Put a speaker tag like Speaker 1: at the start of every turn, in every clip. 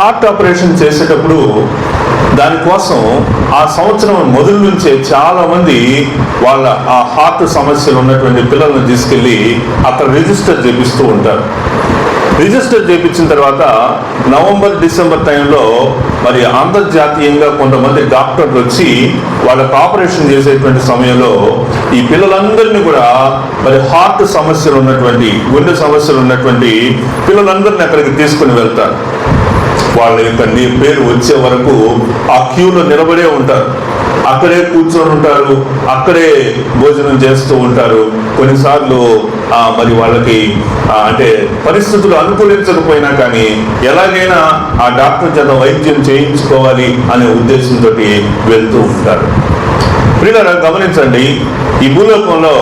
Speaker 1: Heart operation చేసేటప్పుడు దానికోసం ఆ సంవత్సరం మొదలు నుంచే చాలామంది వాళ్ళ ఆ హార్ట్ సమస్యలు ఉన్నటువంటి పిల్లలను తీసుకెళ్ళి అక్కడ రిజిస్టర్ చేపిస్తూ ఉంటారు. రిజిస్టర్ చేయించిన తర్వాత నవంబర్ డిసెంబర్ టైంలో మరి అంతర్జాతీయంగా కొంతమంది డాక్టర్లు వచ్చి వాళ్ళకు ఆపరేషన్ చేసేటువంటి సమయంలో ఈ పిల్లలందరినీ కూడా మరి హార్ట్ సమస్యలు ఉన్నటువంటి, గుండె సమస్యలు ఉన్నటువంటి పిల్లలందరినీ అక్కడికి తీసుకుని వెళ్తారు. వాళ్ళ యొక్క నీ పేరు వచ్చే వరకు ఆ క్యూలో నిలబడే ఉంటారు, అక్కడే కూర్చొని ఉంటారు, అక్కడే భోజనం చేస్తూ ఉంటారు. కొన్నిసార్లు మరి వాళ్ళకి అంటే పరిస్థితులు అనుకూలించకపోయినా కానీ ఎలాగైనా ఆ డాక్టర్ చేత వైద్యం చేయించుకోవాలి అనే ఉద్దేశంతో వెళ్తూ ఉంటారు. ప్రియులారా గమనించండి, ఈ భూలోకంలో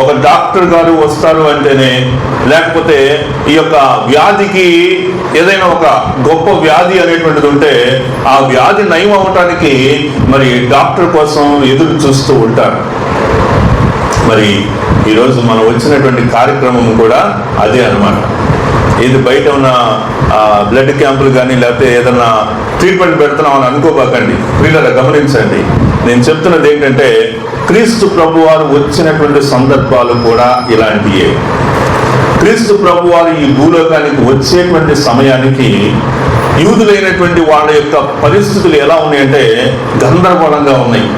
Speaker 1: ఒక డాక్టర్ గారు వస్తారు అంటేనే, లేకపోతే ఈ యొక్క వ్యాధికి ఏదైనా ఒక గొప్ప వ్యాధి అనేటువంటిది ఉంటే ఆ వ్యాధి నయం అవటానికి మరి డాక్టర్ కోసం ఎదురు చూస్తూ ఉంటారు. మరి ఈరోజు మనం వచ్చినటువంటి కార్యక్రమం కూడా అదే అన్నమాట. ఇది బయట ఉన్న బ్లడ్ క్యాంపులు కానీ లేకపోతే ఏదన్నా ట్రీట్మెంట్ పెడుతున్నామని అనుకోబాకండి. ప్రియులారా గమనించండి, నేను చెప్తున్నది ఏంటంటే క్రీస్తు ప్రభు వారు వచ్చినటువంటి సందర్భాలు కూడా ఇలాంటివే. క్రీస్తు ప్రభు వారు ఈ భూలోకానికి వచ్చేటువంటి సమయానికి యూదులైనటువంటి వాళ్ళ యొక్క పరిస్థితులు ఎలా ఉన్నాయంటే గందరగోళంగా ఉన్నాయి.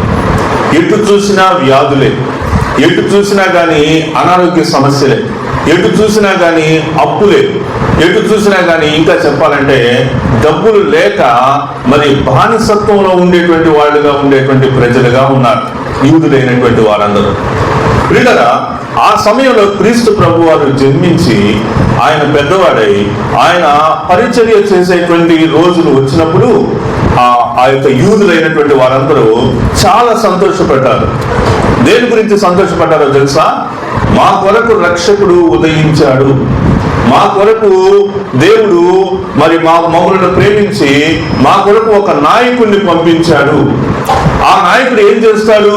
Speaker 1: ఎటు చూసినా వ్యాధులే, ఎటు చూసినా కానీ అనారోగ్య సమస్యలే, ఎటు చూసినా కానీ అప్పులే, ఎటు చూసినా కానీ ఇంకా చెప్పాలంటే డబ్బులు లేక మరి బానిసత్వంలో ఉండేటువంటి వాళ్ళుగా ఉండేటువంటి ప్రజలుగా ఉన్నారు యూదులైనటువంటి వారందరూ. ప్రియులారా ఆ సమయంలో క్రీస్తు ప్రభు వారు జన్మించి ఆయన పెద్దవాడై ఆయన పరిచర్య చేసేటువంటి రోజులు వచ్చినప్పుడు ఆ యొక్క యూదులైనటువంటి వారందరూ చాలా సంతోషపడ్డారు. దేని గురించి సంతోషపడ్డారో తెలుసా? మా కొరకు రక్షకుడు ఉదయించాడు, మా కొరకు దేవుడు మరి మమ్మల్ని ప్రేమించి మా కొరకు ఒక నాయకుడిని పంపించాడు. ఆ నాయకుడు ఏం చేస్తాడు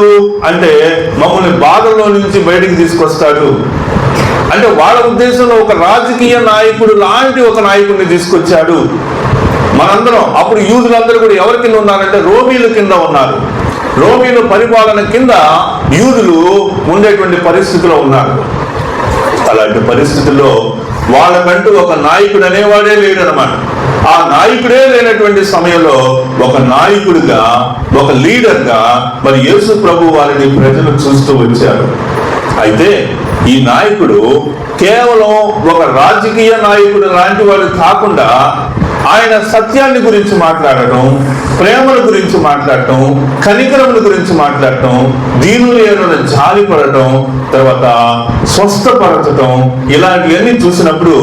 Speaker 1: అంటే మమ్మల్ని బాధల్లో నుంచి బయటికి తీసుకొస్తాడు. అంటే వాళ్ళ ఉద్దేశంలో ఒక రాజకీయ నాయకుడు లాంటి ఒక నాయకుడిని తీసుకొచ్చాడు. మనందరం అప్పుడు యూదులందరూ కూడా ఎవరి కింద ఉన్నారంటే రోమీల కింద ఉన్నారు. రోమీల పరిపాలన కింద యూదులు ఉండేటువంటి పరిస్థితిలో ఉన్నారు. అలాంటి పరిస్థితుల్లో వాళ్ళకంటూ ఒక నాయకుడు అనేవాడే లేడనమాట. ఆ నాయకుడే లేనటువంటి సమయంలో ఒక నాయకుడిగా, ఒక లీడర్గా మరి యేసు ప్రభు వారిని ప్రజలు చూస్తూ వచ్చారు. అయితే ఈ నాయకుడు కేవలం ఒక రాజకీయ నాయకుడు లాంటి వాడు కాకుండా ఆయన సత్యాన్ని గురించి మాట్లాడటం, ప్రేమల గురించి మాట్లాడటం, కనికరముల గురించి మాట్లాడటం, దీనులు ఏమైనా జాలిపడటం, తర్వాత స్వస్థపరచటం, ఇలాంటివన్నీ చూసినప్పుడు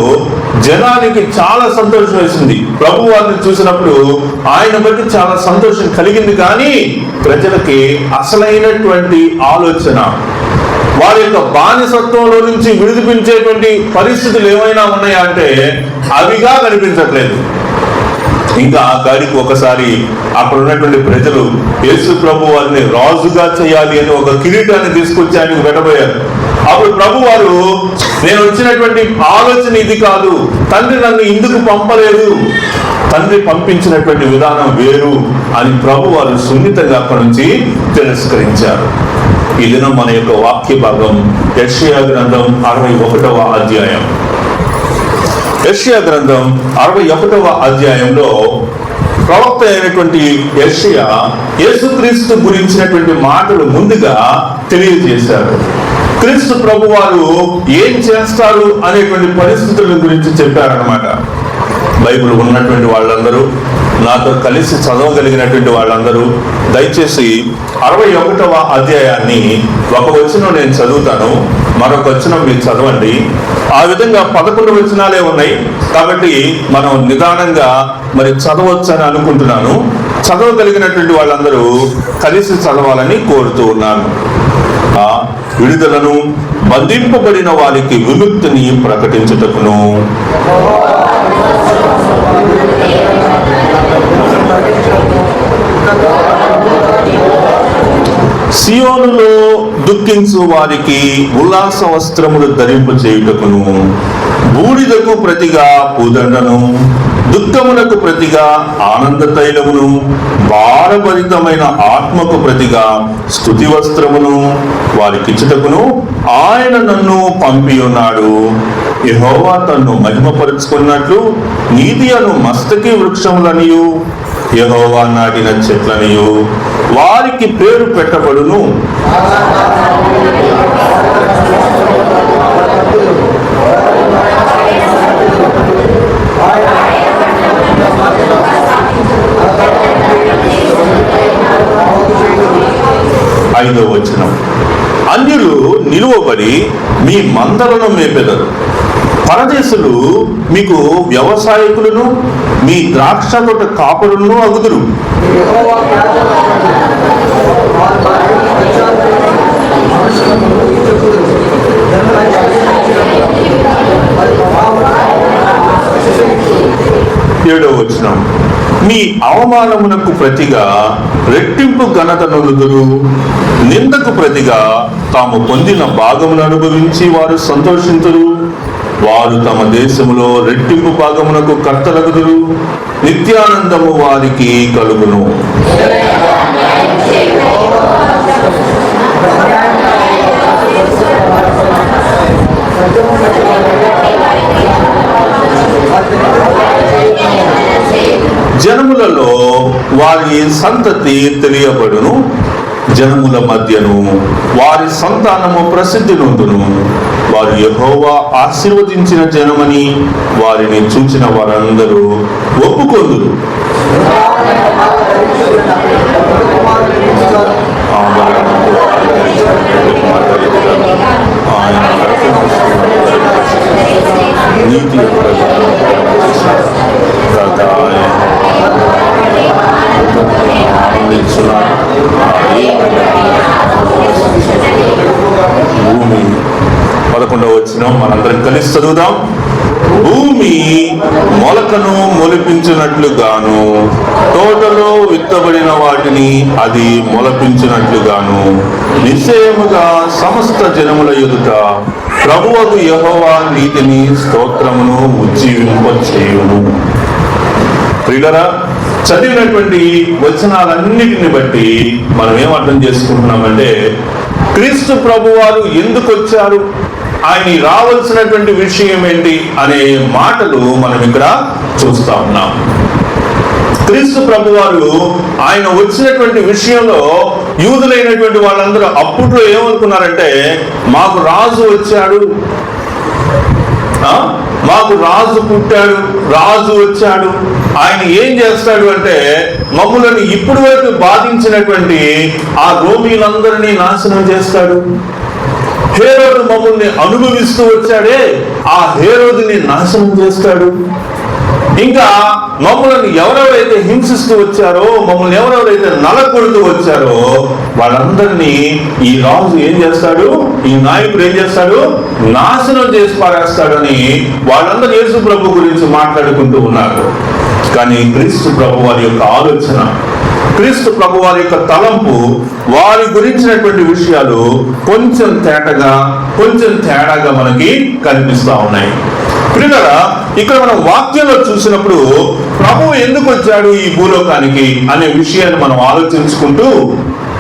Speaker 1: జనానికి చాలా సంతోషం వేసింది. ప్రభు వారిని చూసినప్పుడు ఆయన బట్టి చాలా సంతోషం కలిగింది. కానీ ప్రజలకి అసలైనటువంటి ఆలోచన, వారి యొక్క బానిసత్వంలో నుంచి విడిపించేటువంటి పరిస్థితులు ఏమైనా ఉన్నాయా అంటే అవిగా కనిపించట్లేదు. ఇంకా ఆ కాడికి ఒకసారి అక్కడ ఉన్నటువంటి ప్రజలు యేసు ప్రభు వారిని రాజుగా చేయాలి అని ఒక కిరీటాన్ని తీసుకొచ్చి ఆయనకు పెట్టబోయారు. అప్పుడు ప్రభు వారు, నేను వచ్చినటువంటి ఆలోచన ఇది కాదు, తండ్రి నన్ను ఇందుకు పంపలేదు, తండ్రి పంపించినటువంటి విధానం వేరు అని ప్రభు వారు సున్నితంగా అక్కడి నుంచి తిరస్కరించారు. ఈ దినం మన యొక్క వాక్య భాగం యెషయా గ్రంథం 61వ అధ్యాయం. యెషయా గ్రంథం 61వ అధ్యాయంలో ప్రవక్త అయినటువంటి యెషయా యేసుక్రీస్తు గురించినటువంటి మాటలు ముందుగా తెలియజేశారు. క్రీస్తు ప్రభు వారు ఏం చేస్తారు అనేటువంటి పరిస్థితుల గురించి చెప్పారనమాట. బైబిల్ ఉన్నటువంటి వాళ్ళందరూ, నాతో కలిసి చదవగలిగినటువంటి వాళ్ళందరూ దయచేసి 61వ అధ్యాయాన్ని ఒక వచనం నేను చదువుతాను, మరొక వచనం మీరు చదవండి. ఆ విధంగా 11 వచనాలే ఉన్నాయి కాబట్టి మనం నిదానంగా మరి చదవచ్చని అనుకుంటున్నాను. చదవగలిగినటువంటి వాళ్ళందరూ కలిసి చదవాలని కోరుతూ ఉన్నాను. విడుదలను, బంధింపబడిన వారికి విముక్తిని ప్రకటించుటకును, సియోనులో దుఃఖించు వారికి ఉల్లాస వస్త్రములు ధరింప చేయుటకును, బూడిదకు ప్రతిగా పూదండను, దుఃఖమునకు ప్రతిగా ఆనంద తైలమును, భారభరితమైన ఆత్మకు ప్రతిగా స్తుతి వస్త్రమును వారికిచ్చుటకును ఆయన నన్ను పంపి ఉన్నాడు. యెహోవా తన్ను మహిమపరుచుకున్నట్లు నీతి అను మస్తకి వృక్షములనియు యెహోవా నాటిన చెట్లనియు వారికి పేరు పెట్టబడును. ఐదో వచనం, అన్యులు నిలువబడి మీ మందలను మేపెదరు, పరదేశులు మీకు వ్యవసాయకులను మీ ద్రాక్ష తోట కాపరులను అగుదురు. ఏడవ వచనం, మీ అవమానమునకు ప్రతిగా రెట్టింపు ఘనత నొందుదురు, నిందకు ప్రతిగా తాము పొందిన భాగమును అనుభవించి వారు సంతోషింతురు. వారు తమ దేశములో రెట్టింపు భాగమునకు కర్తలగుదురు, నిత్యానందము వారికి కలుగును. జనములలో వారి సంతతి తెలియబడును, జనముల మధ్యను వారి సంతానము ప్రసిద్ధి నొందును. వారు యెహోవా ఆశీర్వదించిన జనమని వారిని చూచిన వారందరూ ఒప్పుకొందురు. నీతి భూమి 11వ వచనం మనందరం కలిసి చదువుదాం. భూమి మొలకను మొలిపించినట్లుగాను తోటలో విత్తబడిన వాటిని అది మొలపించినట్లుగాను నిశ్చయముగా సమస్త జనముల ఎదుట ప్రభువకు యెహోవా నీతిని స్తోత్రమును ఉజ్జీవింపచేయును. ప్రియులారా, చదివినటువంటి వచనాలన్నిటిని బట్టి మనం ఏం అర్థం చేసుకుంటున్నామంటే, క్రీస్తు ప్రభువారు ఎందుకు వచ్చారు, ఆయన రావాల్సినటువంటి విషయం ఏంటి అనే మాటలు మనం ఇక్కడ చూస్తా ఉన్నాం. క్రీస్తు ప్రభువారు ఆయన వచ్చినటువంటి విషయంలో యూదులైనటువంటి వాళ్ళందరూ అప్పట్లో ఏమనుకున్నారంటే, మాకు రాజు వచ్చాడు, మాకు రాజు పుట్టాడు, రాజు వచ్చాడు, ఆయన ఏం చేస్తాడు అంటే మమ్ములను ఇప్పుడు వరకు బాధించినటువంటి ఆ రోమీలందరినీ నాశనం చేస్తాడు. హేరోదు మమ్మల్ని అనుభవిస్తూ వచ్చాడే, ఆ హేరోదుని నాశనం చేస్తాడు. ఇంకా మమ్మల్ని ఎవరెవరైతే హింసిస్తూ వచ్చారో, మమ్మల్ని ఎవరెవరైతే నలకొడుతూ వచ్చారో వాళ్ళందరినీ ఈ రాజు ఏం చేస్తాడు, ఈ నాయకుడు ఏం చేస్తాడు, నాశనం చేసి పారేస్తాడని వాళ్ళందరూ యేసు ప్రభు గురించి మాట్లాడుకుంటూ ఉన్నారు. కానీ క్రీస్తు ప్రభు వారి యొక్క ఆలోచన, క్రీస్తు ప్రభు వారి యొక్క తలంపు, వారి గురించినటువంటి విషయాలు కొంచెం తేడాగా మనకి కనిపిస్తా ఉన్నాయి. ప్రియులారా, ఇక్కడ మనం వాక్యంలో చూసినప్పుడు ప్రభువు ఎందుకు వచ్చాడు ఈ భూలోకానికి అనే విషయాన్ని మనం ఆలోచించుకుంటూ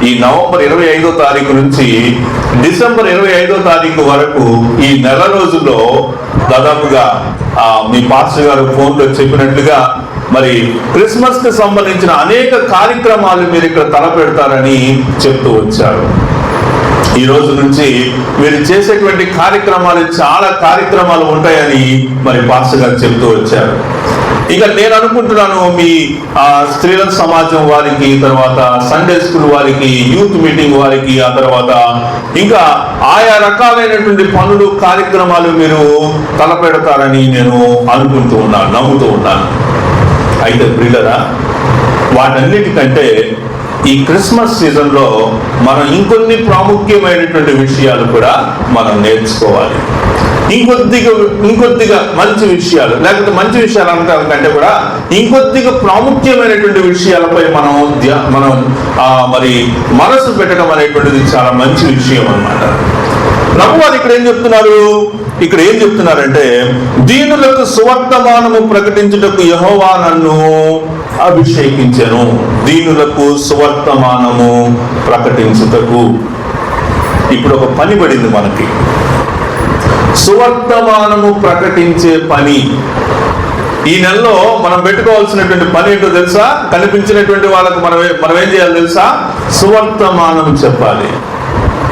Speaker 1: ఈ నవంబర్ 25వ తారీఖు నుంచి డిసెంబర్ 25వ తారీఖు వరకు ఈ నెల రోజుల్లో దాదాపుగా మీ పాస్టర్ గారు ఫోన్లో చెప్పినట్లుగా మరి క్రిస్మస్ కి సంబంధించిన అనేక కార్యక్రమాలు మీరు ఇక్కడ తలపెడతారని చెప్తూ వచ్చారు. ఈ రోజు నుంచి మీరు చేసేటువంటి కార్యక్రమాలు చాలా కార్యక్రమాలు ఉంటాయని మరి పాస్టర్ గారు చెప్తూ వచ్చారు. ఇక నేను అనుకుంటున్నాను మీ స్త్రీల సమాజం వారికి, తర్వాత సండే స్కూల్ వారికి, యూత్ మీటింగ్ వారికి, ఆ తర్వాత ఇంకా ఆయా రకాలైనటువంటి పనులు కార్యక్రమాలు మీరు తలపెడతారని నేను అనుకుంటూ ఉన్నాను, నమ్ముతూ ఉన్నాను. అయితే ప్రియులారా, వాటన్నిటికంటే ఈ క్రిస్మస్ సీజన్లో మనం ఇంకొన్ని విషయాలు కూడా మనం నేర్చుకోవాలి. ఇంకొద్దిగా మంచి విషయాలు, లేకపోతే మంచి విషయాలు అనడం కంటే కూడా ఇంకొద్దిగా ప్రాముఖ్యమైనటువంటి విషయాలపై మనం మరి మనసు పెట్టడం అనేటువంటిది చాలా మంచి విషయం అన్నమాట. ప్రభువారు ఇక్కడ ఏం చెప్తున్నారంటే దీనులకు సువర్తమానము ప్రకటించుటకు యెహోవా నన్ను అభిషేకించెను. దీనులకు సువర్తమానము ప్రకటించుటకు. ఇప్పుడు ఒక పని పడింది మనకి, సువర్తమానము ప్రకటించే పని. ఈ నెలలో మనం పెట్టుకోవాల్సినటువంటి పని ఏంటో తెలుసా? కనిపించినటువంటి వాళ్ళకు మనం ఏం చేయాలి తెలుసా? సువర్తమానం చెప్పాలి.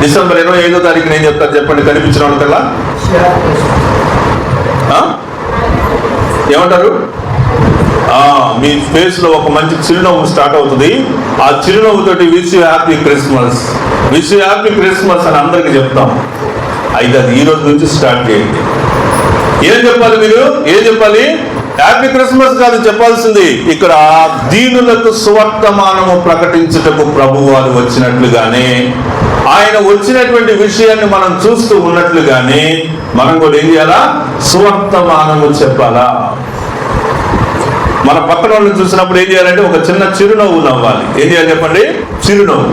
Speaker 1: డిసెంబర్ 25వ తారీఖున ఏం చెప్తారు చెప్పండి? కనిపించిన వాళ్ళకల్లా ఏమంటారు? మీ ఫేస్ లో ఒక మంచి చిరునవ్వు స్టార్ట్ అవుతుంది. ఆ చిరునవ్వుతోటి wish you happy Christmas, wish you happy Christmas అని అందరికి చెప్తాం. అయితే అది ఈ రోజు నుంచి స్టార్ట్ చేయండి. ఏం చెప్పాలి? మీరు ఏం చెప్పాలి? హ్యాపీ క్రిస్మస్ కాదు చెప్పాల్సింది. ఇక్కడ దీనులకు సువర్తమానము ప్రకటించుటకు ప్రభువారు వచ్చినట్లుగానే, ఆయన వచ్చినటువంటి విషయాన్ని మనం చూస్తూ ఉన్నట్లుగానే మనం కూడా ఏం చేయాలా? సువర్తమానము చెప్పాలా. మన పక్కన వాళ్ళని చూసినప్పుడు ఏం చేయాలంటే ఒక చిన్న చిరునవ్వు నవ్వాలి. ఏం చేయాలి చెప్పండి? చిరునవ్వు.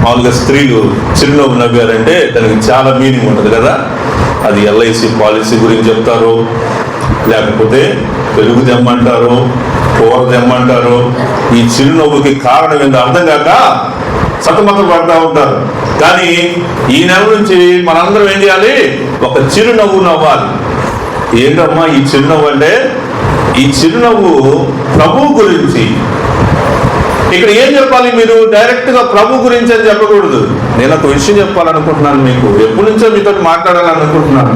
Speaker 1: మామూలుగా స్త్రీలు చిరునవ్వు నవ్వారంటే దానికి చాలా మీనింగ్ ఉంటుంది కదా. అది ఎల్ఐసి పాలసీ గురించి చెప్తారు, లేకపోతే పెరుగు తెమ్మంటారు, కూర తెమ్మంటారు. ఈ చిరునవ్వుకి కారణం ఏంటో అర్థం కాక సతమతం పడతా ఉంటారు. కానీ ఈ నెల నుంచి మనందరం ఏం చేయాలి? ఒక చిరునవ్వు నవ్వాలి. ఏంటమ్మా ఈ చిరునవ్వు అంటే? ఈ చిరునవ్వు ప్రభు గురించి. ఇక్కడ ఏం చెప్పాలి? మీరు డైరెక్ట్ గా ప్రభు గురించి అని చెప్పకూడదు. నేను ఒక విషయం చెప్పాలనుకుంటున్నాను, మీకు ఎప్పటి నుంచో మీతో మాట్లాడాలనుకుంటున్నాను,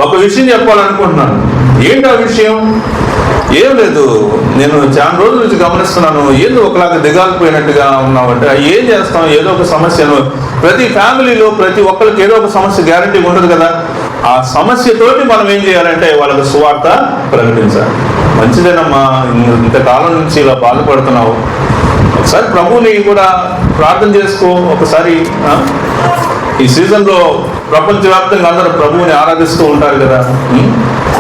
Speaker 1: ఒక విషయం చెప్పాలనుకుంటున్నాను. ఏంటి ఆ విషయం? ఏం లేదు, నేను చాలా రోజుల నుంచి గమనిస్తున్నాను, ఏదో ఒకలాగా దిగాలిపోయినట్టుగా ఉన్నావంటే ఏం చేస్తాం? ఏదో ఒక సమస్యను, ప్రతి ఫ్యామిలీలో ప్రతి ఒక్కరికి ఏదో ఒక సమస్య గ్యారంటీ ఉండదు కదా. ఆ సమస్యతోటి మనం ఏం చేయాలంటే వాళ్ళకి సువార్త ప్రకటించాలి. మంచిదేనమ్మా, ఇంతకాలం నుంచి ఇలా బాధపడుతున్నావు, ఒకసారి ప్రభువుని కూడా ప్రార్థన చేసుకో. ఒకసారి ఈ సీజన్లో ప్రపంచవ్యాప్తంగా అందరూ ప్రభువుని ఆరాధిస్తూ ఉంటారు కదా.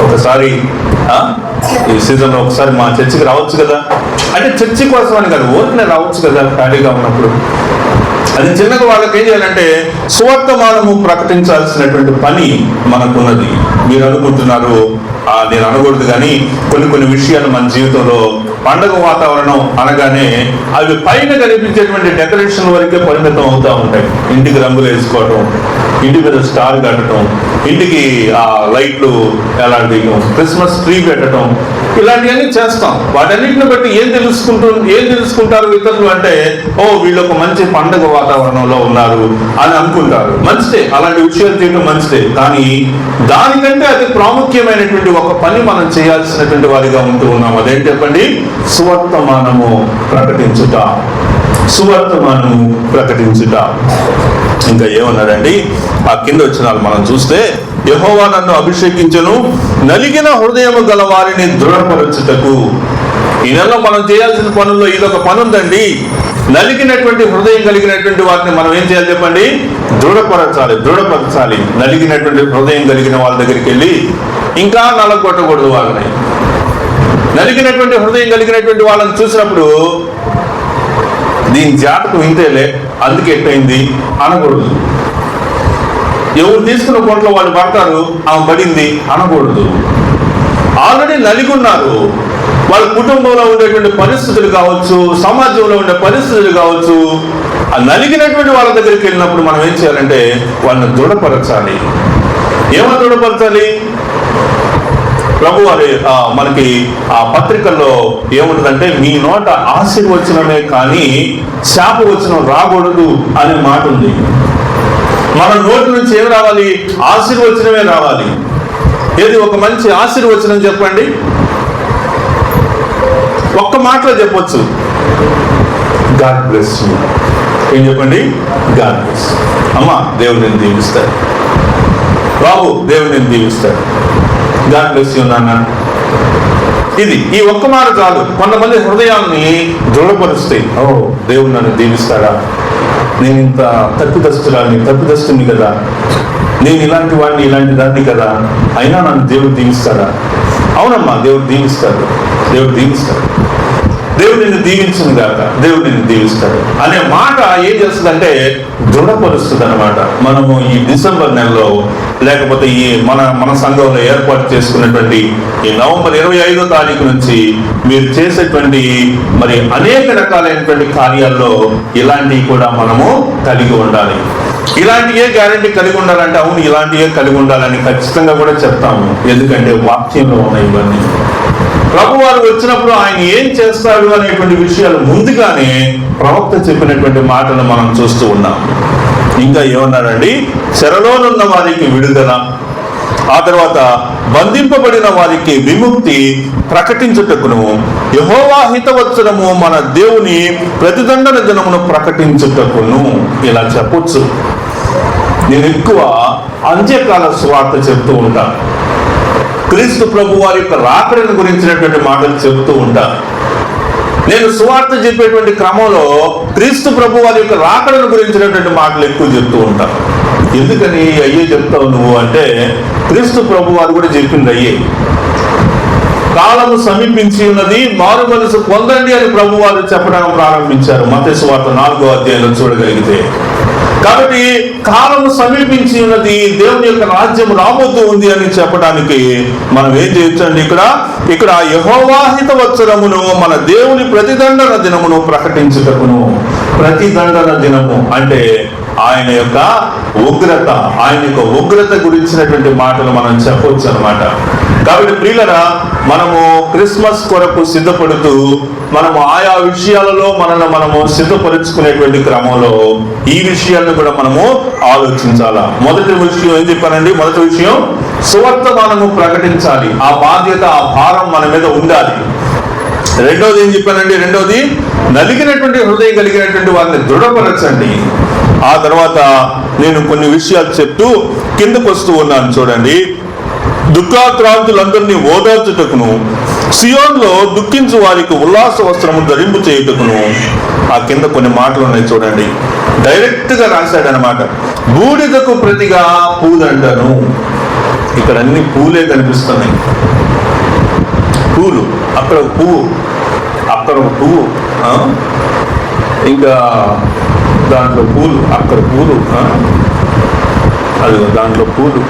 Speaker 1: ఒకసారి ఈ సీజన్లో ఒకసారి మా చర్చికి రావచ్చు కదా. అంటే చర్చి కోసం అని కాదు, ఊరికనే రావచ్చు కదా ఖాళీగా ఉన్నప్పుడు. అది చిన్నగా వాళ్ళకి ఏం చేయాలంటే సువర్తమానము ప్రకటించాల్సినటువంటి పని మనకున్నది. మీరు అనుకుంటున్నారు నేను అనకూడదు, కానీ కొన్ని విషయాలు మన జీవితంలో పండగ వాతావరణం అనగానే అవి పైన కనిపించేటువంటి డెకరేషన్ వరకే పరిమితం అవుతూ ఉంటాయి. ఇంటికి రంగులు వేసుకోవటం, ఇంటి మీద స్టార్ కట్టడం, ఇంటికి లైట్లు ఎలాంటివి, క్రిస్మస్ ట్రీ పెట్టడం, ఇలాంటివన్నీ చేస్తాం. వాటన్నిటిని బట్టి ఏం తెలుసుకుంటారు ఇతరులు అంటే, ఓ వీళ్ళు ఒక మంచి పండగ వాతావరణంలో ఉన్నారు అని అనుకుంటారు. మంచిదే, అలాంటి విషయాలు చేయడం మంచిదే. కానీ దానికంటే అతి ప్రాముఖ్యమైనటువంటి ఒక పని మనం చేయాల్సినటువంటి వారిగా ఉంటూ ఉన్నాం. అదేంటి చెప్పండి? సువర్తమానము ప్రకటించుట. సువర్తమానము ప్రకటించుట. ఇంకా ఏమన్నాడండి ఆ కింద వచ్చినాలు మనం చూస్తే, యెహోవా నన్ను అభిషేకించెను నలిగిన హృదయము గల వారిని దృఢపరచుటకు. ఈ నెలలో మనం చేయాల్సిన పనుల్లో ఇదొక పని ఉందండి. నలిగినటువంటి హృదయం కలిగినటువంటి వారిని మనం ఏం చేయాలి చెప్పండి? దృఢపరచాలి. నలిగినటువంటి హృదయం కలిగిన వాళ్ళ దగ్గరికి వెళ్ళి ఇంకా నలగొట్టకూడదు వాళ్ళని. నలిగినటువంటి హృదయం కలిగినటువంటి వాళ్ళని చూసినప్పుడు దీని జాతకం ఇంతేలే, అందుకే ఎట్టయింది అనకూడదు. ఎవరు తీసుకున్న కొంట్లో వాళ్ళు పడతారు, ఆమె పడింది అనకూడదు. ఆల్రెడీ నలిగి ఉన్నారు. వాళ్ళ కుటుంబంలో ఉండేటువంటి పరిస్థితులు కావచ్చు, సమాజంలో ఉండే పరిస్థితులు కావచ్చు, ఆ నలిగినటువంటి వాళ్ళ దగ్గరికి వెళ్ళినప్పుడు మనం ఏం చేయాలంటే వాళ్ళని దృఢపరచాలి. ఏమని దృఢపరచాలి? ప్రభు వారి మనకి ఆ పత్రికల్లో ఏముంటుందంటే, మీ నోట ఆశీర్వచనమే కానీ శాపవచనం రాకూడదు అనే మాట ఉంది. మన నోటి నుంచి ఏం రావాలి? ఆశీర్వచనమే రావాలి. ఏది ఒక మంచి ఆశీర్వచనం చెప్పండి? ఒక్క మాటలో చెప్పొచ్చు, గాడ్ బ్లెస్ యూ. ఏం చెప్పండి? God bless. అమ్మా దేవుడు నేను దీవిస్తాడు, బాబు దేవుడు నేను దీవిస్తాడు, గాడ్ బ్లెస్ యూ నాన్న. ఈ ఒక్క మాట చాలు కొంతమంది హృదయాన్ని దృఢపరుస్తాయి. ఓ దేవుడు నన్ను దీవిస్తాడా, నేను ఇంత తప్పిదస్తుని కదా, నేను ఇలాంటి వాడిని ఇలాంటి దాన్ని కదా, అయినా నన్ను దేవుడు దీవిస్తాడా? అవునమ్మా దేవుడు దీవిస్తాడు. దేవుడు నిన్ను దీవించును గాక, దేవుడు నిన్ను దీవిస్తాడు అనే మాట ఏం చేస్తుందంటే దృఢపరుస్తుంది అనమాట. మనము ఈ డిసెంబర్ నెలలో లేకపోతే ఈ మన సంఘంలో ఏర్పాటు చేసుకున్నటువంటి ఈ నవంబర్ 25వ తారీఖు నుంచి మీరు చేసేటువంటి మరి అనేక రకాలైనటువంటి కార్యాల్లో ఇలాంటివి కూడా మనము కలిగి ఉండాలి. ఇలాంటివే గ్యారంటీ కలిగి ఉండాలంటే అవును ఇలాంటివే కలిగి ఉండాలని ఖచ్చితంగా కూడా చెప్తాము. ఎందుకంటే వాక్యంలో ఉన్నాయి ఇవన్నీ. ప్రభు వారు వచ్చినప్పుడు ఆయన ఏం చేస్తాడు అనేటువంటి విషయాలు ముందుగానే ప్రవక్త చెప్పినటువంటి మాటలు మనం చూస్తూ ఉన్నాం. ఇంకా ఏమన్నారండి, చెరలోనున్న వారికి విడుదల, ఆ తర్వాత బంధింపబడిన వారికి విముక్తి ప్రకటించుటకును, యెహోవా హితవత్సరము మన దేవుని ప్రతిదండన దినమును ప్రకటించుటకును. ఇలా చెప్పొచ్చు. నేను ఎక్కువ అంత్యకాల సువార్త చెప్తూ ఉంటాను. క్రీస్తు ప్రభు వారి యొక్క రాకడను గురించినటువంటి మాటలు చెబుతూ ఉంటాను. నేను సువార్త చెప్పేటువంటి క్రమంలో క్రీస్తు ప్రభు వారి యొక్క రాకడను గురించినటువంటి మాటలు ఎక్కువ చెప్తూ ఉంటాను. ఎందుకని అయ్యే చెప్తావు నువ్వు అంటే, క్రీస్తు ప్రభు వారు కూడా చెప్పింది అయ్యే. కాలము సమీపించి ఉన్నది, మారు మనసు పొందండి అని ప్రభు వారు చెప్పడం ప్రారంభించారు. మత్తయి సువార్త 4వ అధ్యాయంలో చూడగలిగితే. కాబట్టి కాలము సమీపించి ఉన్నది, దేవుని యొక్క రాజ్యం రాబోతూ ఉంది అని చెప్పడానికి మనం ఏం చేయొచ్చండి, ఇక్కడ యెహోవా హితవత్సరమును మన దేవుని ప్రతిదండన దినమును ప్రకటించుటకును. ప్రతిదండన దినము అంటే ఆయన యొక్క ఉగ్రత, ఆయన యొక్క ఉగ్రత గురించినటువంటి మాటలు మనం చెప్పవచ్చు అనమాట. కాబట్టి ప్రియులరా, మనము క్రిస్మస్ కొరకు సిద్ధపడుతూ మనము ఆయా విషయాలలో మనము సిద్ధపరుచుకునేటువంటి క్రమంలో ఈ విషయాలను కూడా మనము ఆలోచించాలా. మొదటి విషయం ఏం చెప్పానండి, మొదటి విషయం సువర్తమానము ప్రకటించాలి. ఆ బాధ్యత, ఆ భారం మన మీద ఉండాలి. రెండోది ఏం చెప్పానండి, రెండోది నలిగినటువంటి హృదయం కలిగినటువంటి వారిని దృఢపరచండి. ఆ తర్వాత నేను కొన్ని విషయాలు చెప్తూ కిందకు వస్తూ ఉన్నాను. చూడండి, దుఃఖాక్రాంతులందరినీ ఓదార్చుటకును, సియోన్లో దుఃఖించు వారికి ఉల్లాస వస్త్రము ధరింపు చేయుటకును. ఆ కింద కొన్ని మాటలు ఉన్నాయి చూడండి, డైరెక్ట్ గా రాశాడనమాట. బూడిదకు ప్రతిగా పూదండను. ఇక్కడ అన్ని పూలే కనిపిస్తున్నాయి. పూలు, అక్కడ ఒక పువ్వు, అక్కడ ఒక పువ్వు, ఇంకా దాంట్లో పూలు, అక్కడ పూలు, అది దాంట్లో పూలు,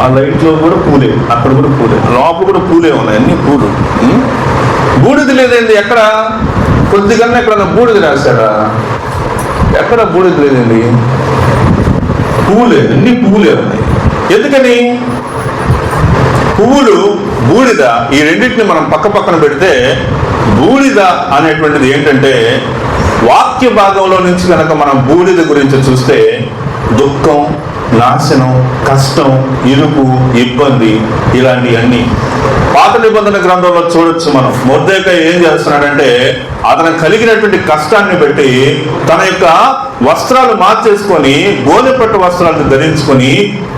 Speaker 1: ఆ లైట్లో కూడా పూలే, అక్కడ కూడా పూలే, లోపల కూడా పూలే ఉన్నాయి, అన్ని పూలు. బూడిద లేదండి ఎక్కడ, కొద్దిగా ఎక్కడ బూడిద రాశాడా, ఎక్కడ బూడిద లేదండి, పూలే, అన్ని పువ్వులే ఉన్నాయి. ఎందుకని? పువ్వులు, బూడిద, ఈ రెండింటిని మనం పక్క పక్కన పెడితే బూడిద అనేటువంటిది ఏంటంటే, వాక్య భాగంలో నుంచి కనుక మనం బూడిద గురించి చూస్తే దుఃఖం, నాశనం, కష్టం, ఇరుకు, ఇబ్బంది, ఇలాంటివన్నీ పాత నిబంధన గ్రంథంలో చూడొచ్చు మనం. మొర్దెకై ఏం చేస్తున్నాడంటే, అతను కలిగినటువంటి కష్టాన్ని బట్టి తన యొక్క వస్త్రాలు మార్చేసుకొని గోనెపట్టు వస్త్రాలను ధరించుకొని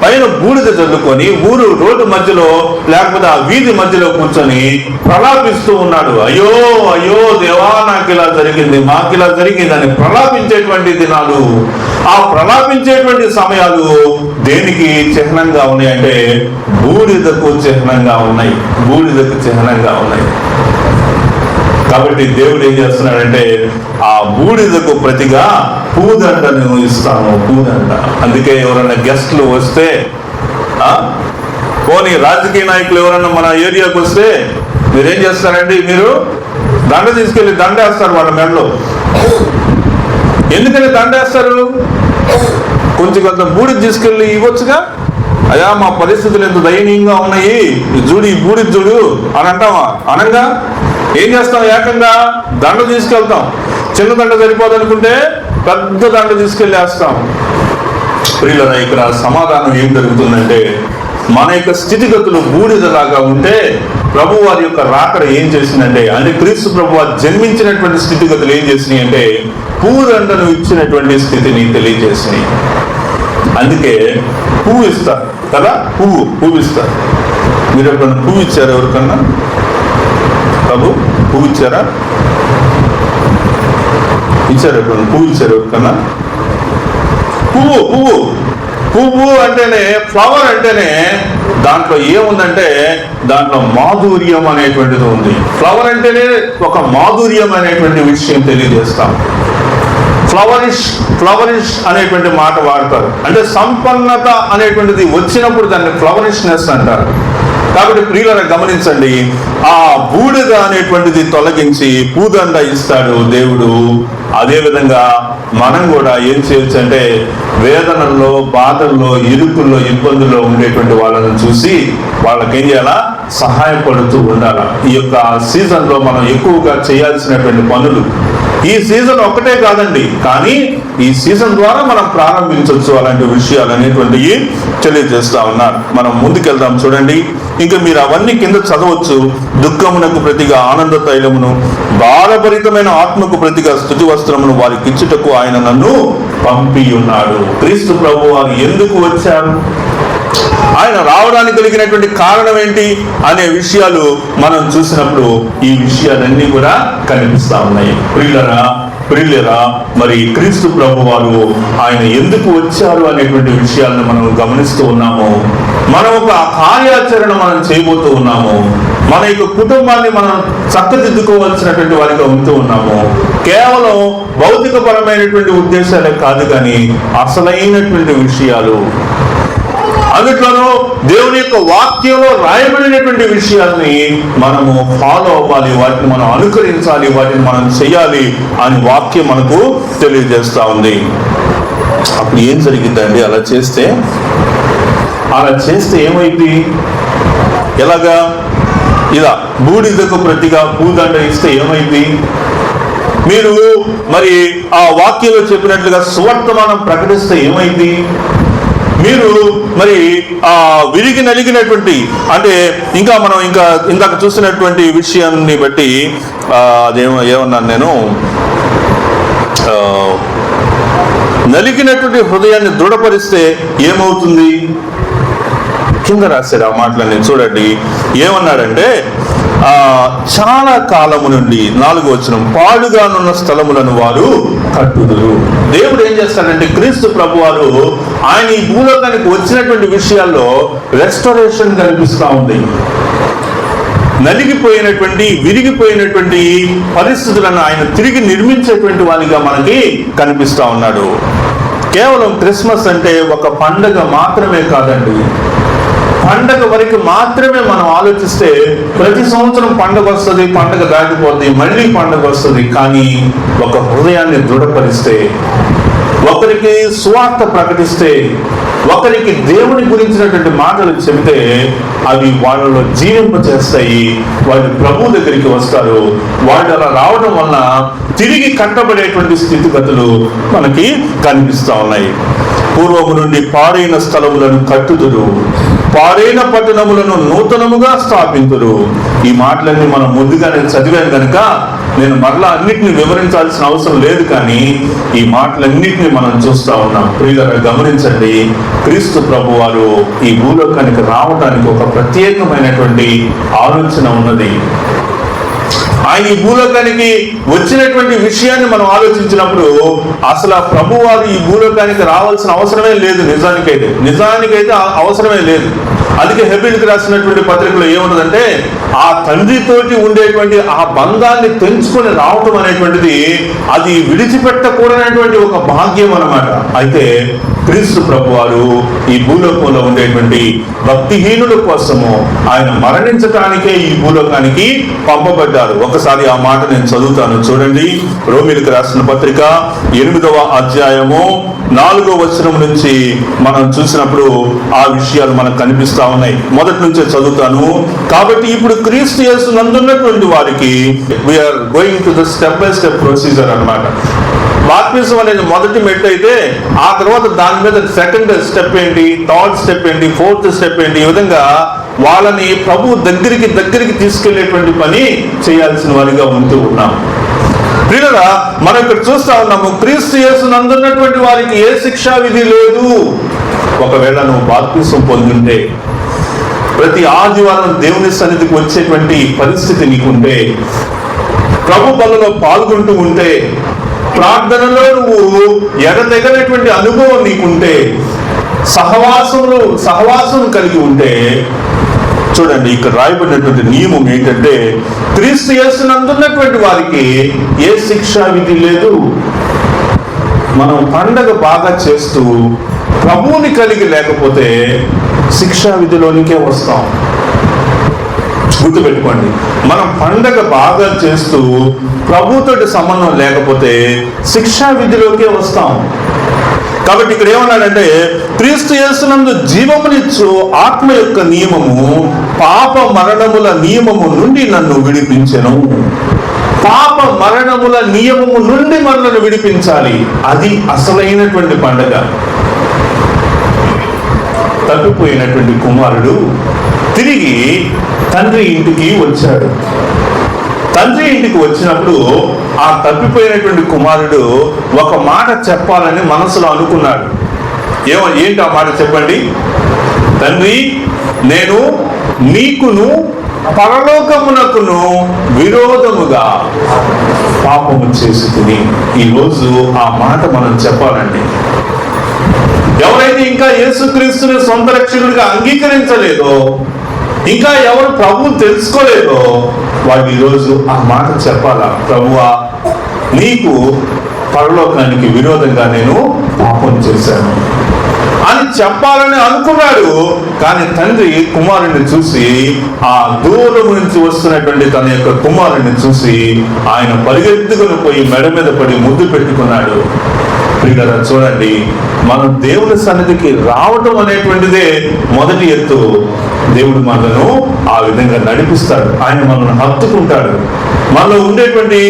Speaker 1: పైన బూడిద చల్లుకొని రోడ్డు మధ్యలో లేకపోతే ఆ వీధి మధ్యలో కూర్చొని ప్రలాపిస్తూ ఉన్నాడు. అయ్యో అయ్యో దేవా, నాకు ఇలా జరిగింది, మాకు ఇలా జరిగింది అని ప్రలాపించేటువంటి దినాలు. ఆ ప్రలాపించేటువంటి సమయాలు దేనికి చిహ్నంగా ఉన్నాయి అంటే బూడిదకు చిహ్నంగా ఉన్నాయి, బూడిదకు చిహ్నంగా ఉన్నాయి. కాబట్టి దేవుడు ఏం చేస్తున్నాడంటే, ఆ బూడిదకు ప్రతిగా పూదండను ఇస్తాను, పూదండ. అందుకే ఎవరైనా గెస్ట్లు వస్తే, పోనీ రాజకీయ నాయకులు ఎవరైనా మన ఏరియాకు వస్తే మీరేం చేస్తారండి, మీరు దండ తీసుకెళ్ళి దండేస్తారు వాళ్ళ మెడలో. ఎందుకని దండేస్తారు? కొంచెం కొంత బూడిద తీసుకెళ్ళి ఇవ్వచ్చుగా. అయ్యా మా పరిస్థితులు ఎంత దయనీయంగా ఉన్నాయి, చూడు ఈ బూడిద చూడు అని అంటామా? అనంగా ఏం చేస్తాం, ఏకంగా దండ తీసుకెళ్తాం. చిన్న దండ సరిపోదనుకుంటే పెద్ద దండ తీసుకెళ్ళేస్తాం. ప్రియులరా, ఇక్కడ సమాధానం ఏం జరుగుతుందంటే, మన యొక్క స్థితిగతులు బూడిదలాగా ఉంటే ప్రభు వారి యొక్క రాకడ ఏం చేసిందంటే, అంటే క్రీస్తు ప్రభు వారు జన్మించినటువంటి స్థితిగతులు ఏం చేసినాయి అంటే పూదండను ఇచ్చినటువంటి స్థితిని తెలియజేసినాయి. అందుకే పువ్వు ఇస్తారు కదా, పువ్వు ఇస్తారు. మీరు ఎప్పుడన్నా పువ్వు ఇచ్చారు ఎవరికన్నా? ప్రభు పువ్వు ఇచ్చారా? ఇచ్చారు ఎప్పుడన్నా? పువ్వు ఇచ్చారు ఎవరికన్నా? పువ్వు పువ్వు అంటేనే, ఫ్లవర్ అంటేనే దాంట్లో ఏముందంటే దాంట్లో మాధుర్యం అనేటువంటిది ఉంది. ఫ్లవర్ అంటేనే ఒక మాధుర్యం అనేటువంటి విషయం తెలియజేస్తాం. ఫ్లవరిష్ అనేటువంటి మాట వాడతారు. అంటే సంపన్నత అనేటువంటిది వచ్చినప్పుడు దాన్ని ఫ్లవరిష్నెస్ అంటారు. కాబట్టి ప్రియులను గమనించండి, ఆ బూడిద అనేటువంటిది తొలగించి పూదండ ఇస్తాడు దేవుడు. అదేవిధంగా మనం కూడా ఏం చేయొచ్చు అంటే వేదనల్లో, బాధల్లో, ఇరుకుల్లో, ఇబ్బందుల్లో ఉండేటువంటి వాళ్ళని చూసి వాళ్ళకేం చేయాలా, సహాయపడుతూ ఉండాలి. ఈ యొక్క సీజన్లో మనం ఎక్కువగా చేయాల్సినటువంటి పనులు, ఈ సీజన్ ఒక్కటే కాదండి, కానీ ఈ సీజన్ ద్వారా మనం ప్రారంభించవచ్చు అలాంటి విషయాలు అనేటువంటివి తెలియజేస్తా ఉన్నారు. మనం ముందుకెళ్దాం. చూడండి, ఇంకా మీరు అవన్నీ కింద చదవచ్చు. దుఃఖమునకు ప్రతిగా ఆనంద తైలమును, బాధభరితమైన ఆత్మకు ప్రతిగా స్తుతి వస్త్రమును వారికి ఇచ్చుటకు ఆయన నన్ను పంపి ఉన్నాడు. క్రీస్తు ప్రభు వారు ఎందుకు వచ్చారు, ఆయన రావడానికి కలిగినటువంటి కారణం ఏంటి అనే విషయాలు మనం చూసినప్పుడు ఈ విషయాలన్నీ కూడా కనిపిస్తా ఉన్నాయి. ప్రియులరా, మరి క్రీస్తు ప్రభు వారు ఆయన ఎందుకు వచ్చారు అనేటువంటి విషయాలను మనం గమనిస్తూ ఉన్నాము. మనం ఒక కార్యాచరణ మనం చేయబోతూ ఉన్నాము. మన యొక్క కుటుంబాన్ని మనం చక్కదిద్దుకోవాల్సినటువంటి వారిగా ఉంటూ ఉన్నాము. కేవలం భౌతికపరమైనటువంటి ఉద్దేశాలే కాదు, కానీ అసలైనటువంటి విషయాలు, అందులోనూ దేవుని యొక్క వాక్యంలో రాయబడినటువంటి విషయాల్ని మనము ఫాలో అవ్వాలి, వాటిని మనం అనుకరించాలి, వాటిని మనం చేయాలి అని వాక్యం మనకు తెలియజేస్తా ఉంది. అప్పుడు ఏం జరిగిందండి? అలా చేస్తే ఏమైంది? ఎలాగా? ఇలా బూడిదకు ప్రతిగా పూదండ ఇస్తే ఏమైంది? మీరు మరి ఆ వాక్యంలో చెప్పినట్లుగా సువర్తమానం ప్రకటిస్తే ఏమైంది? మీరు మరి ఆ విరిగి నలిగినటువంటి, అంటే మనం ఇందాక చూసినటువంటి విషయాన్ని బట్టి ఏమన్నాను నేను, నలిగినటువంటి హృదయాన్ని దృఢపరిస్తే ఏమవుతుంది? కింద రాశారు ఆ మాటలని చూడండి. ఏమన్నాడంటే చాలా కాలము నుండి 4వ వచనం, పాడుగానున్న స్థలములను వారు కట్టుదురు. దేవుడు ఏం చేస్తాడంటే, క్రీస్తు ప్రభు వారు ఆయన ఈ భూలోకానికి వచ్చినటువంటి విషయాల్లో రెస్టోరేషన్ కనిపిస్తా ఉంది. నలిగిపోయినటువంటి, విరిగిపోయినటువంటి పరిస్థితులను ఆయన తిరిగి నిర్మించేటువంటి వారిగా మనకి కనిపిస్తా ఉన్నాడు. కేవలం క్రిస్మస్ అంటే ఒక పండగ మాత్రమే కాదండి. పండగ వరకు మాత్రమే మనం ఆలోచిస్తే ప్రతి సంవత్సరం పండగ వస్తుంది, పండగ దాటిపోతుంది, మళ్ళీ పండగ వస్తుంది. కానీ ఒక హృదయాన్ని దృఢపరిస్తే, ఒకరికి సువార్త ప్రకటిస్తే, ఒకరికి దేవుని గురించినటువంటి మాటలు చెబితే అవి వాళ్ళలో జీవింపచేస్తాయి. వాళ్ళు ప్రభు దగ్గరికి వస్తారు. వాళ్ళు అలా రావడం వల్ల తిరిగి కట్టబడేటువంటి స్థితిగతులు మనకి కనిపిస్తా ఉన్నాయి. పూర్వము నుండి పాడైన స్థలములను కట్టుదురు, పాడైన పట్టణములను నూతనముగా స్థాపింతురు. ఈ మాటలన్నీ మనం ముందుగానే చదివాను కనుక నేను మరలా అన్నిటిని వివరించాల్సిన అవసరం లేదు, కానీ ఈ మాటలన్నిటిని మనం చూస్తా ఉన్నాం. ప్రియులారా గమనించండి, క్రీస్తు ప్రభు వారు ఈ భూలోకానికి రావడానికి ఒక ప్రత్యేకమైనటువంటి ఆలోచన ఉన్నది. ఆయన ఈ భూలోకానికి వచ్చినటువంటి విషయాన్ని మనం ఆలోచించినప్పుడు అసలు ఆ ప్రభు వారు ఈ భూలోకానికి రావాల్సిన అవసరమే లేదు. నిజానికైతే అవసరమే లేదు. అందుకే హెబ్రీయులకు రాసినటువంటి పత్రికలో ఏమున్నదంటే, ఆ తండ్రితోటి ఉండేటువంటి ఆ బంధాన్ని తెంచుకొని రావటం అనేటువంటిది అది విడిచిపెట్టకూడనటువంటి ఒక భాగ్యం అన్నమాట. అయితే క్రీస్తు ప్రభు వారు ఈ భూలోకంలో ఉండేటువంటి భక్తిహీనుల కోసము ఆయన మరణించటానికే ఈ భూలోకానికి పంపబడ్డారు. ఒకసారి ఆ మాట నేను చదువుతాను, చూడండి. రోమీయులకు రాసిన పత్రిక 8వ అధ్యాయము 4వ వచనం నుంచి మనం చూసినప్పుడు ఆ విషయాలు మనకు కనిపిస్తా ఉన్నాయి. మొదటి నుంచే చదువుతాను. కాబట్టి ఇప్పుడు క్రీస్తు యేసు నందున్నటువంటి వారికి we are going to the step by step procedure అన్నమాట. బాప్తిజం అనేది మొదటి మెట్టు అయితే, ఆ తర్వాత దాని మీద సెకండ్ స్టెప్ ఏంటి, థర్డ్ స్టెప్ ఏంటి, ఫోర్త్ స్టెప్ ఏంటి, ఈ విధంగా వాళ్ళని ప్రభు దగ్గరికి తీసుకెళ్లేటువంటి పని చేయాల్సిన వారిగా ఉంటూ ఉన్నాం. ప్రియులారా, మనం ఇక్కడ చూస్తా ఉన్నాము, క్రీస్తు యేసు నందున్నటువంటి వారికి ఏ శిక్షా విధి లేదు. ఒకవేళ నువ్వు బాప్తిజం పొందుంటే, ప్రతి ఆదివారం దేవుని సన్నిధికి వచ్చేటువంటి పరిస్థితి నీకుంటే, ప్రభు బలలో పాల్గొంటూ ఉంటే, ప్రార్థనలో నువ్వు ఎడతెగనటువంటి అనుభవం నీకుంటే, సహవాసం కలిగి ఉంటే, చూడండి ఇక్కడ రాయబడినటువంటి నియమం ఏంటంటే, క్రీస్తు యేసునందున్నటువంటి వారికి ఏ శిక్షా విధి లేదు. మనం పండగ బాగా చేస్తూ ప్రభువుని కలిగి లేకపోతే శిక్షా విధిలోనికే వస్తాం. గుర్తుపెట్టుకోండి, మనం పండగ బాగా చేస్తూ ప్రభువుతోటి సంబంధం లేకపోతే శిక్షా విధిలోకే వస్తాం. కాబట్టి ఇక్కడ ఏమన్నాడంటే, క్రీస్తు యేసునందు జీవమునిచ్చు ఆత్మ యొక్క నియమము పాప మరణముల నియమము నుండి నన్ను విడిపించెను. పాప మరణముల నియమము నుండి మనల్ని విడిపించాలి. అది అసలైనటువంటి పండగ. తప్పిపోయినటువంటి కుమారుడు తిరిగి తండ్రి ఇంటికి వచ్చాడు. తండ్రి ఇంటికి వచ్చినప్పుడు ఆ తప్పిపోయినటువంటి కుమారుడు ఒక మాట చెప్పాలని మనసులో అనుకున్నాడు. ఏంటి ఆ మాట చెప్పండి? తండ్రి, నేను నీకును పరలోకమునకును విరోధముగా పాపము చేసుకుని. ఈరోజు ఆ మాట మనం చెప్పాలండి. ఎవరైతే ఇంకా యేసుక్రీస్తుని సొంత రక్షకుడిగా అంగీకరించలేదో, ఇంకా ఎవరు ప్రభువు తెలుసుకోలేదో వాళ్ళు ఈరోజు ఆ మాట చెప్పాలా? ప్రభువా, నీకు పరలోకానికి విరోధంగా నేను పాపం చేశాను అని చెప్పాలని అనుకున్నాడు. కానీ తండ్రి కుమారుడిని చూసి, ఆ దూరం నుంచి వస్తున్నటువంటి తన యొక్క కుమారుడిని చూసి ఆయన పరిగెత్తుకుని పోయి మెడ మీద పడి ముద్దు పెట్టుకున్నాడు. ప్రియులారా, చూడండి, మనం దేవుని సన్నిధికి రావటం అనేటువంటిదే మొదటి ఎత్తు. దేవుడు మనను ఆ విధంగా నడిపిస్తాడు. ఆయన మనల్ని హత్తుకుంటాడు. మనలో ఉండేటువంటి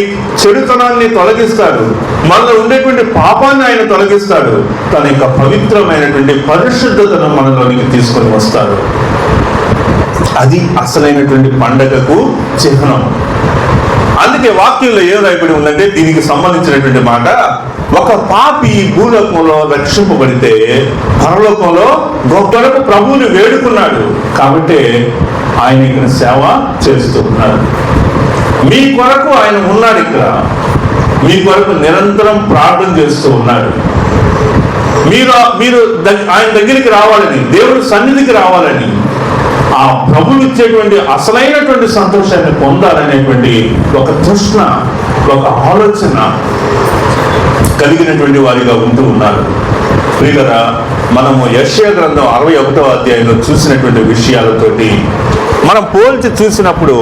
Speaker 1: చెడుతనాన్ని తొలగిస్తాడు. మనలో ఉండేటువంటి పాపాన్ని ఆయన తొలగిస్తాడు. తన యొక్క పవిత్రమైనటువంటి పరిశుద్ధతను మనలోనికి తీసుకొని వస్తాడు. అది అసలైనటువంటి పండగకు చిహ్నం. అందుకే వాక్యంలో ఏం రాయబడి ఉందంటే, దీనికి సంబంధించినటువంటి మాట, ఒక పాపి భూలోకంలో రక్షింపబడితే పరలోకంలో గొప్పలకు ప్రభువుని వేడుకున్నాడు. కాబట్టి ఆయన ఇక్కడ సేవ చేస్తూ ఉన్నాడు. మీ కొరకు ఆయన ఉన్నాడు. ఇక్కడ మీ కొరకు నిరంతరం ప్రార్థన చేస్తూ ఉన్నాడు. మీరు ఆయన దగ్గరికి రావాలని, దేవుడి సన్నిధికి రావాలని, ఆ ప్రభువు ఇచ్చేటువంటి అసలైనటువంటి సంతోషాన్ని పొందాలనేటువంటి ఒక తృష్ణ, ఒక ఆలోచన కలిగినటువంటి వారిగా ఉంటూ ఉన్నారు. ప్రియులారా, మనము యెషయా గ్రంథం 61వ అధ్యాయంలో చూసినటువంటి విషయాలతోటి మనం పోల్చి చూసినప్పుడు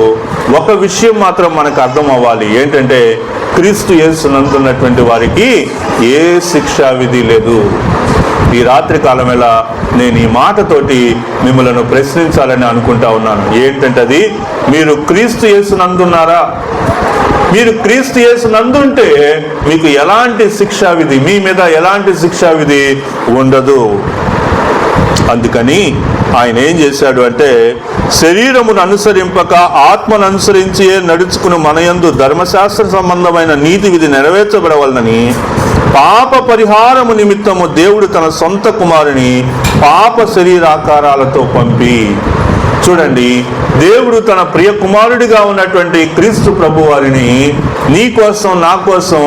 Speaker 1: ఒక విషయం మాత్రం మనకు అర్థం అవ్వాలి. ఏంటంటే, క్రీస్తు యేసునందున్నటువంటి వారికి ఏ శిక్షా విధి లేదు. ఈ రాత్రి కాలం వేళ నేను ఈ మాటతోటి మిమ్మల్ని ప్రశ్నించాలని అనుకుంటా ఉన్నాను. ఏంటంటే, అది మీరు క్రీస్తు యేసునందున్నారా? మీరు క్రీస్తు యేసునందుంటే మీకు ఎలాంటి శిక్షా విధి, మీ మీద ఎలాంటి శిక్షా విధి ఉండదు. అందుకని ఆయన ఏం చేశాడు అంటే, శరీరమును అనుసరింపక ఆత్మను అనుసరించి నడుచుకుని మనయందు ధర్మశాస్త్ర సంబంధమైన నీతి విధి నెరవేర్చబడవలనని పాప పరిహారము నిమిత్తము దేవుడు తన సొంత కుమారుని పాప శరీరాకారాలతో పంపి. చూడండి, దేవుడు తన ప్రియ కుమారుడిగా ఉన్నటువంటి క్రీస్తు ప్రభు వారిని నీ కోసం, నా కోసం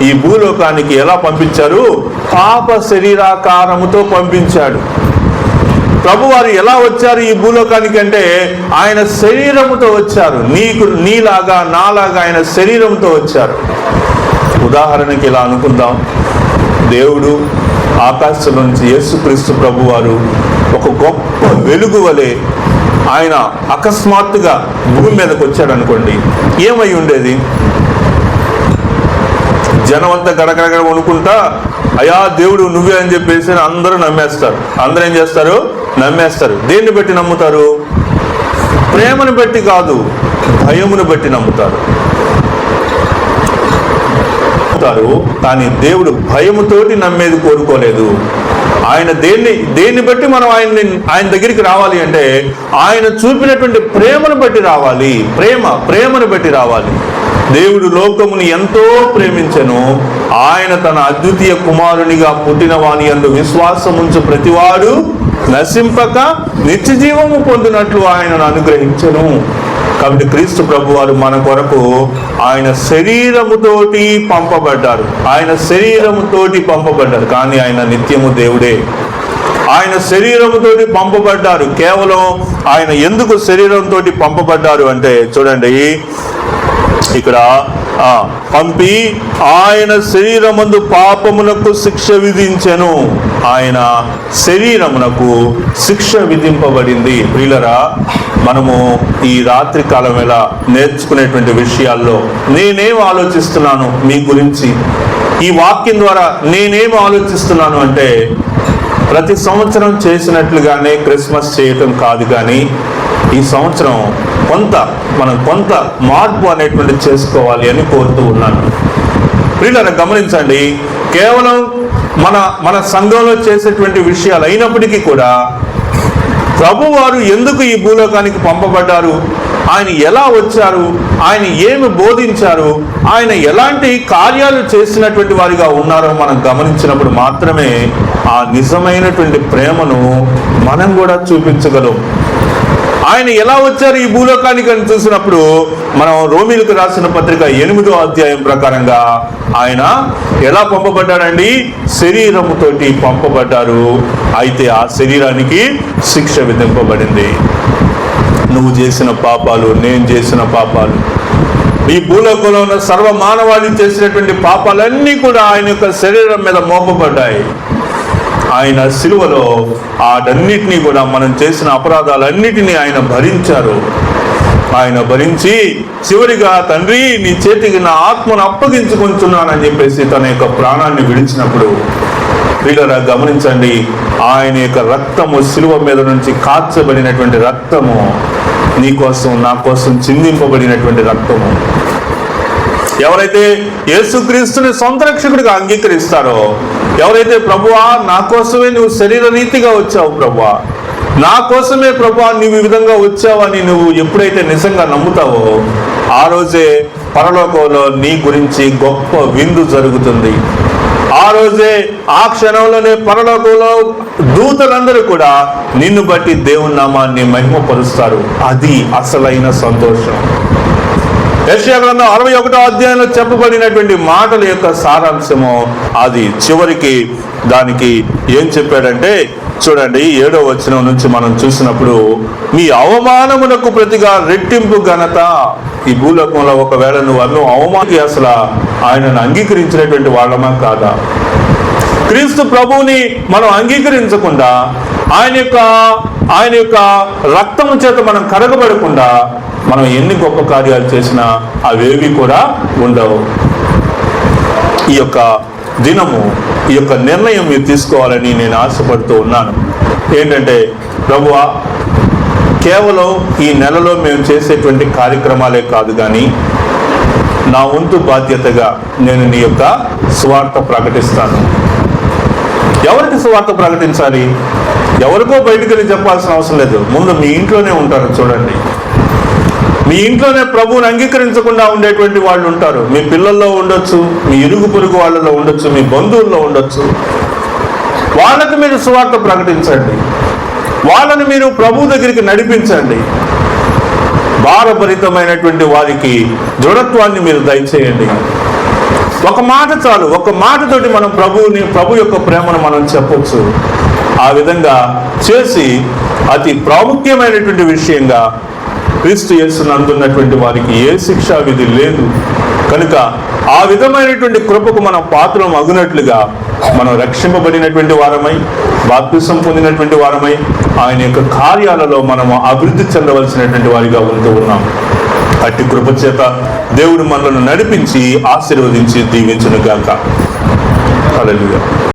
Speaker 1: ఈ భూలోకానికి ఎలా పంపించారు? పాప శరీరాకారముతో పంపించాడు. ప్రభువారు ఎలా వచ్చారు ఈ భూలోకానికి అంటే, ఆయన శరీరముతో వచ్చారు. నీలాగా నాలాగా ఆయన శరీరంతో వచ్చారు. ఉదాహరణకి ఇలా అనుకుందాం, దేవుడు ఆకాశం నుంచి యేసుక్రీస్తు ప్రభువారు ఒక గొప్ప వెలుగు వలె ఆయన అకస్మాత్తుగా భూమి మీదకి వచ్చాడు అనుకోండి, ఏమై ఉండేది? జనం అంతా గడగడగడ వణుకుంటా, అయ్యా దేవుడు నువ్వే అని చెప్పేసి అందరూ నమ్మేస్తారు. అందరూ ఏం చేస్తారు? నమ్మేస్తారు. దేన్ని బట్టి నమ్ముతారు? ప్రేమను బట్టి కాదు, భయమును బట్టి నమ్ముతారు. కానీ దేవుడు భయముతోటి నమ్మేది కోరుకోలేదు. ఆయన దేన్ని బట్టి మనం ఆయన దగ్గరికి రావాలి అంటే, ఆయన చూపినటువంటి ప్రేమను బట్టి రావాలి. ప్రేమను బట్టి రావాలి. దేవుడు లోకముని ఎంతో ప్రేమించెను, ఆయన తన అద్వితీయ కుమారునిగా పుట్టిన వాని యందు విశ్వాసముంచు ప్రతివాడు నశింపక నిత్య జీవము పొందినట్లు ఆయనను అనుగ్రహించెను. కాబట్టి క్రీస్తు ప్రభు వారు మన కొరకు ఆయన శరీరముతోటి పంపబడ్డారు. కానీ ఆయన నిత్యము దేవుడే. ఆయన శరీరంతోటి పంపబడ్డారు. కేవలం ఆయన ఎందుకు శరీరంతో పంపబడ్డారు అంటే చూడండి, ఇక్కడ పంపి ఆయన శరీరమందు పాపమునకు శిక్ష విధించెను. ఆయన శరీరమునకు శిక్ష విధింపబడింది. ప్రియులరా, మనము ఈ రాత్రి కాలం వేళ నేర్చుకునేటువంటి విషయాల్లో నేనేం ఆలోచిస్తున్నాను మీ గురించి, ఈ వాక్యం ద్వారా నేనేం ఆలోచిస్తున్నాను అంటే, ప్రతి సంవత్సరం చేసినట్లుగానే క్రిస్మస్ చేయటం కాదు, కానీ ఈ సంవత్సరం మనం కొంత మార్పు అనేటువంటి చేసుకోవాలి అని కోరుతూ ఉన్నాను. ప్రియులారా, గమనించండి, కేవలం మన సంఘంలో చేసేటువంటి విషయాలు అయినప్పటికీ కూడా ప్రభువారు ఎందుకు ఈ భూలోకానికి పంపబడ్డారు, ఆయన ఎలా వచ్చారు, ఆయన ఏమి బోధించారు, ఆయన ఎలాంటి కార్యాలు చేసినటువంటి వారిగా ఉన్నారో మనం గమనించినప్పుడు మాత్రమే ఆ నిజమైనటువంటి ప్రేమను మనం కూడా చూపించగలం. ఆయన ఎలా వచ్చారు ఈ భూలోకానికి అని చూసినప్పుడు మనం రోమీలకు రాసిన పత్రిక 8వ అధ్యాయం ప్రకారంగా ఆయన ఎలా పంపబడ్డాడండి? శరీరముతోటి పంపబడ్డారు. అయితే ఆ శరీరానికి శిక్ష విధింపబడింది. నువ్వు చేసిన పాపాలు, నేను చేసిన పాపాలు, ఈ భూలోకంలో ఉన్న సర్వ మానవాళి చేసినటువంటి పాపాలన్నీ కూడా ఆయన యొక్క శరీరం మీద మోపబడ్డాయి. ఆయన సిలువలో వాటన్నిటినీ కూడా, మనం చేసిన అపరాధాలన్నిటినీ ఆయన భరించారు. ఆయన భరించి చివరిగా, తండ్రి నీ చేతికి నా ఆత్మను అప్పగించుకుంటున్నానని చెప్పేసి తన యొక్క ప్రాణాన్ని విడిచినప్పుడు, ప్రియులారా గమనించండి, ఆయన యొక్క రక్తము, సిలువ మీద నుంచి కార్చబడినటువంటి రక్తము, నీ కోసం నా కోసం చిందింపబడినటువంటి రక్తము. ఎవరైతే యేసుక్రీస్తుని సొంత రక్షకుడిగా అంగీకరిస్తారో, ఎవరైతే ప్రభువా నా కోసమే నువ్వు శరీర రీతిగా వచ్చావు, ప్రభువా నా కోసమే ప్రభువా నువ్వు ఈ విధంగా వచ్చావని నువ్వు ఎప్పుడైతే నిజంగా నమ్ముతావో, ఆ రోజే పరలోకంలో నీ గురించి గొప్ప విందు జరుగుతుంది. ఆ రోజే, ఆ క్షణంలోనే పరలోకంలో దూతలందరూ కూడా నిన్ను బట్టి దేవుని నామాన్ని మహిమపరుస్తారు. అది అసలైన సంతోషం. యెషయా గ్రంథం 61వ అధ్యాయంలో చెప్పబడినటువంటి మాటల యొక్క సారాంశము అది. చివరికి దానికి ఏం చెప్పాడంటే చూడండి, 7వ వచనం నుంచి మనం చూసినప్పుడు, మీ అవమానమునకు ప్రతిగా రెట్టింపు ఘనత. ఈ భూలోకంలో ఒకవేళ నువ్వు అవమానికి అసలు ఆయనను అంగీకరించినటువంటి వాళ్ళమా కాదా? క్రీస్తు ప్రభువుని మనం అంగీకరించకుండా, ఆయన యొక్క రక్తము చేత మనం కడగబడకుండా మనం ఎన్ని గొప్ప కార్యాలు చేసినా అవేవి కూడా ఉండవు. ఈ యొక్క దినము, ఈ యొక్క నిర్ణయం మీరు తీసుకోవాలని నేను ఆశపడుతూ ఉన్నాను. ఏంటంటే, ప్రభువా కేవలం ఈ నెలలో మేము చేసేటువంటి కార్యక్రమాలే కాదు, కానీ నా వంతు బాధ్యతగా నేను నీ యొక్క సువార్త ప్రకటిస్తాను. ఎవరికి సువార్త ప్రకటించాలి? ఎవరికో బయటికి వెళ్ళి చెప్పాల్సిన అవసరం లేదు. ముందు మీ ఇంట్లోనే ఉంటారు. చూడండి, మీ ఇంట్లోనే ప్రభువుని అంగీకరించకుండా ఉండేటువంటి వాళ్ళు ఉంటారు. మీ పిల్లల్లో ఉండొచ్చు, మీ ఇరుగు పొరుగు వాళ్ళలో ఉండొచ్చు, మీ బంధువుల్లో ఉండొచ్చు. వాళ్ళకి మీరు సువార్త ప్రకటించండి. వాళ్ళని మీరు ప్రభు దగ్గరికి నడిపించండి. భారభరితమైనటువంటి వారికి దృఢత్వాన్ని మీరు దయచేయండి. ఒక మాట చాలు. ఒక మాటతోటి మనం ప్రభు యొక్క ప్రేమను మనం చెప్పొచ్చు. ఆ విధంగా చేసి అతి ప్రాముఖ్యమైనటువంటి విషయంగా, క్రీస్తు యేసును అందున్నటువంటి వారికి ఏ శిక్షా విధి లేదు కనుక ఆ విధమైనటువంటి కృపకు మనం పాత్రం అగునట్లుగా మనం రక్షింపబడినటువంటి వారమై, బాప్తిసం పొందినటువంటి వారమై, ఆయన యొక్క కార్యాలలో మనము అభివృద్ధి చెందవలసినటువంటి వారిగా ఉంటూ ఉన్నాం. అట్టి కృప చేత దేవుడు మనలను నడిపించి ఆశీర్వదించి దీవించును గాక. హల్లెలూయా.